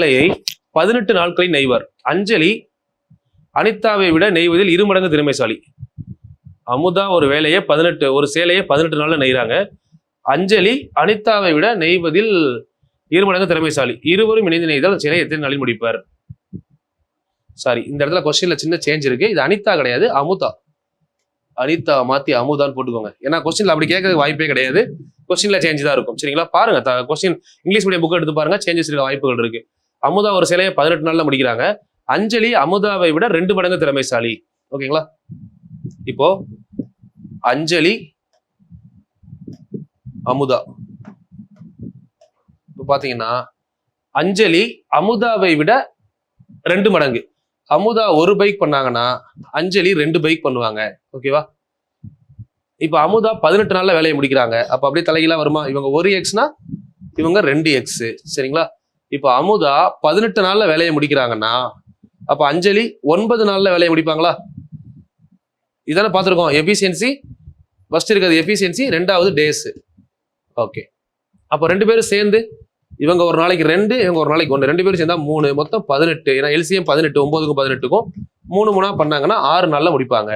வேலையை 18 நாட்களில் நெய்வர். அஞ்சலி அனிதாவை விட நெய்வதில் 2 மடங்கு திறமைசாலி. அமுதா ஒரு வேலையை ஒரு சேலையை 18 நாள்ல நெய்றாங்க. அஞ்சலி அனிதாவை விட நெய்வதில் 2 மடங்கு திறமைசாலி. இருவரும் இணைந்து நெய்தால் சேலை எத்தனை நாளில் முடிப்பார்? சாரி, இந்த இடத்துல கொஸ்டின்ல சின்ன சேஞ்ச் இருக்கு. இது அனிதா கிடையாது, அமுதா. அனிதா மாத்தி அமுதான்னு போட்டுக்கோங்க. ஏன்னா கொஸ்டின்ல அப்படி கேட்கறதுக்கு வாய்ப்பே கிடையாது. கொஸ்டின்ல சேஞ்ச் தான் இருக்கும். சரிங்களா? பாருங்க, கொஸ்டின் இங்கிலீஷ் மீடியம் புக் எடுத்து பாருங்க, சேஞ்சஸ் இருக்க வாய்ப்புகள் இருக்கு. அமுதா ஒரு சிலையை 18 நாள்ல முடிக்கிறாங்க. அஞ்சலி அமுதாவை விட 2 மடங்கு திறமைசாலி. ஓகேங்களா? இப்போ அஞ்சலி அமுதா இப்போ பாத்தீங்கன்னா அஞ்சலி அமுதாவை விட 2 மடங்கு. அமுதா 1 பைக் பண்ணாங்கன்னா அஞ்சலி 2 பைக் பண்ணுவாங்க. ஓகேவா? இப்ப அமுதா 18 நாள்ல வேலையை முடிக்கிறாங்க. அப்ப அப்படியே தலைகீழா வருமா? இவங்க 1x இவங்க 2x. சரிங்களா? இப்ப அமுதா 18 நாள்ல வேலையை முடிக்கிறாங்கன்னா அப்ப அஞ்சலி 9 நாள்ல வேலையை முடிப்பாங்களா? இதான பார்த்திருக்கோம். எஃபிஷியன்சி ஃபர்ஸ்ட் இருக்கிறது எஃபிஷியன்சி, 2வது டேஸ். ஓகே, அப்போ 2 பேரும் சேர்ந்து இவங்க ஒரு நாளைக்கு 2, இவங்க ஒரு நாளைக்கு 1, 2 பேரும் சேர்ந்தா 3, மொத்தம் 18. ஏன்னா எல்சிஎம் 18, 9க்கும் 18க்கும் 3 பண்ணாங்கன்னா 6 நாள்ல முடிப்பாங்க.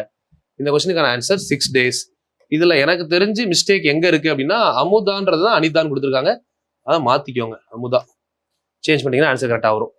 இந்த கொஸ்டினுக்கான ஆன்சர் 6 days. இதுல எனக்கு தெரிஞ்சு மிஸ்டேக் எங்க இருக்கு அப்படின்னா அமுதான்றது தான் அனிதான்னு கொடுத்துருக்காங்க. அதை மாத்திக்கோங்க. அமுதா சேஞ்ச் பண்ணீங்கன்னா ஆன்சர் கரெக்டா வரும்.